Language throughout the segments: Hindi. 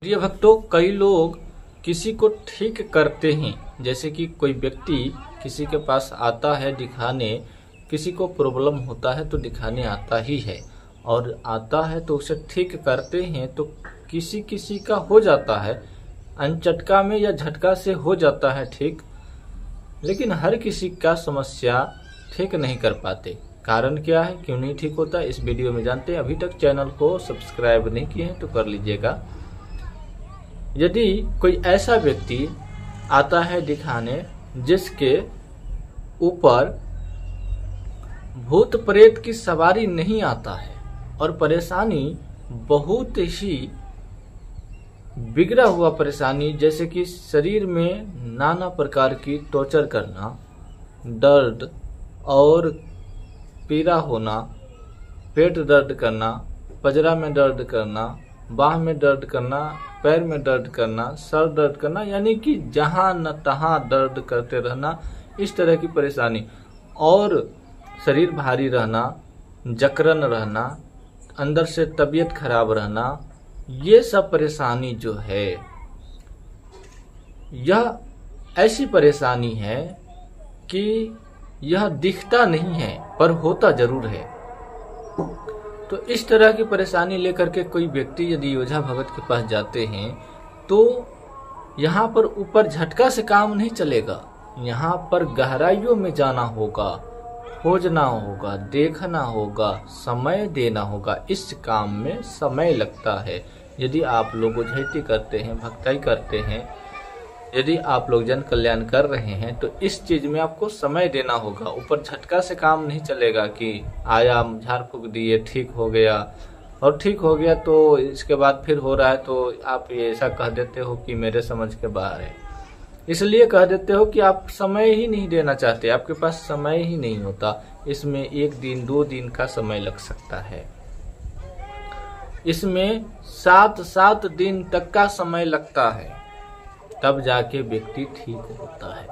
प्रिय भक्तों, कई लोग किसी को ठीक करते हैं। जैसे कि कोई व्यक्ति किसी के पास आता है दिखाने, किसी को प्रॉब्लम होता है तो दिखाने आता ही है और आता है तो उसे ठीक करते हैं तो किसी किसी का हो जाता है, अनचटका में या झटका से हो जाता है ठीक, लेकिन हर किसी का समस्या ठीक नहीं कर पाते। कारण क्या है, क्यों नहीं ठीक होता, इस वीडियो में जानते हैं। अभी तक चैनल को सब्सक्राइब नहीं किए हैं तो कर लीजिएगा। यदि कोई ऐसा व्यक्ति आता है दिखाने जिसके ऊपर भूत प्रेत की सवारी नहीं आता है और परेशानी बहुत ही बिगड़ा हुआ परेशानी, जैसे कि शरीर में नाना प्रकार की टॉर्चर करना, दर्द और पीड़ा होना, पेट दर्द करना, पजरा में दर्द करना, बाह में दर्द करना, पैर में दर्द करना, सर दर्द करना, यानी कि जहां न तहां दर्द करते रहना, इस तरह की परेशानी, और शरीर भारी रहना, जकड़न रहना, अंदर से तबीयत खराब रहना, ये सब परेशानी जो है यह ऐसी परेशानी है कि यह दिखता नहीं है पर होता जरूर है। तो इस तरह की परेशानी लेकर के कोई व्यक्ति यदि ओझा भगत के पास जाते हैं तो यहाँ पर ऊपर झटका से काम नहीं चलेगा। यहाँ पर गहराइयों में जाना होगा, खोजना होगा, देखना होगा, समय देना होगा। इस काम में समय लगता है। यदि आप लोग ओझैती करते हैं, भक्ताई करते हैं, यदि आप लोग जन कल्याण कर रहे हैं तो इस चीज में आपको समय देना होगा। ऊपर झटका से काम नहीं चलेगा कि आया, झाड़ फूक दिए, ठीक हो गया, और ठीक हो गया तो इसके बाद फिर हो रहा है तो आप ये ऐसा कह देते हो कि मेरे समझ के बाहर है। इसलिए कह देते हो कि आप समय ही नहीं देना चाहते, आपके पास समय ही नहीं होता। इसमें 1 दिन 2 दिन का समय लग सकता है, इसमें 7 दिन तक का समय लगता है, तब जाके व्यक्ति ठीक होता है।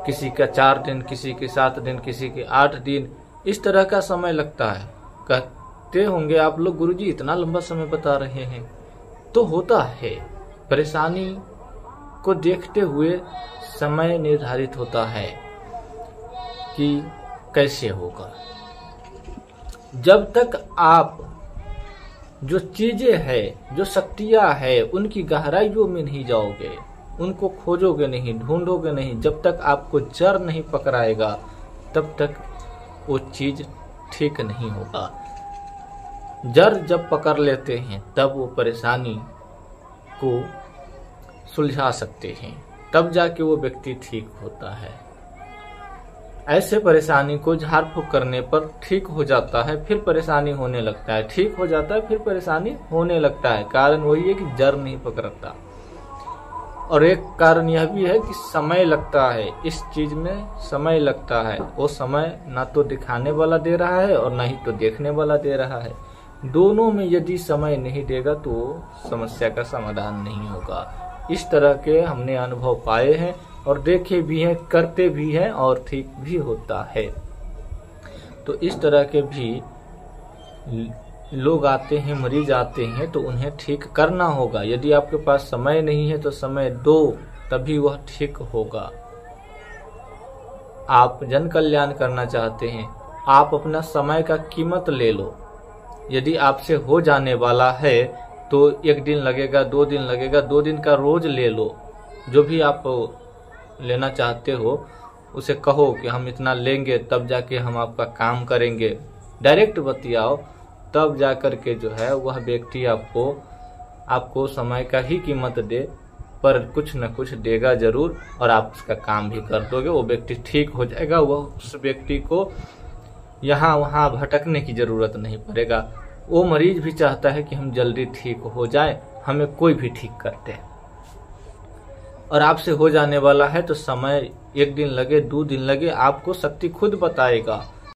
किसी का 4 दिन, किसी के 7 दिन, किसी के 8 दिन, इस तरह का समय लगता है। कहते होंगे आप लोग, गुरुजी इतना लंबा समय बता रहे हैं, तो होता है। परेशानी को देखते हुए समय निर्धारित होता है कि कैसे होगा। जब तक आप जो चीजें है, जो शक्तियां है, उनकी गहराइयों में नहीं जाओगे, उनको खोजोगे नहीं, ढूंढोगे नहीं, जब तक आपको जड़ नहीं पकड़ाएगा तब तक वो चीज ठीक नहीं होगा। जड़ जब पकड़ लेते हैं तब वो परेशानी को सुलझा सकते हैं, तब जाके वो व्यक्ति ठीक होता है। ऐसे परेशानी को झाड़ फूक करने पर ठीक हो जाता है, फिर परेशानी होने लगता है, ठीक हो जाता है, फिर परेशानी होने लगता है। कारण वही है कि जड़ नहीं पकड़ता। और एक कारण यह भी है कि समय लगता है, इस चीज में समय लगता है। वो समय ना तो दिखाने वाला दे रहा है और ना ही तो देखने वाला दे रहा है। दोनों में यदि समय नहीं देगा तो समस्या का समाधान नहीं होगा। इस तरह के हमने अनुभव पाए हैं और देखे भी हैं, करते भी हैं और ठीक भी होता है। तो इस तरह के भी लोग आते हैं, मरीज आते हैं, तो उन्हें ठीक करना होगा। यदि आपके पास समय नहीं है तो समय दो, तभी वह ठीक होगा। आप जन कल्याण करना चाहते हैं, आप अपना समय का कीमत ले लो। यदि आपसे हो जाने वाला है तो 1 दिन लगेगा, 2 दिन लगेगा, 2 दिन का रोज ले लो। जो भी आप लेना चाहते हो उसे कहो कि हम इतना लेंगे, तब जाके हम आपका काम करेंगे। डायरेक्ट बतियाओ, तब जाकर के जो है वह व्यक्ति आपको समय का ही कीमत दे, पर कुछ न कुछ देगा जरूर और आप उसका काम भी कर दोगे। वो व्यक्ति ठीक हो जाएगा। वह उस व्यक्ति को यहाँ वहाँ भटकने की जरूरत नहीं पड़ेगा। वो मरीज भी चाहता है कि हम जल्दी ठीक हो जाएं, हमें कोई भी ठीक करते हैं। और आपसे हो जाने वाला है तो समय 1 दिन लगे, 2 दिन लगे, आपको शक्ति खुद बताएगा।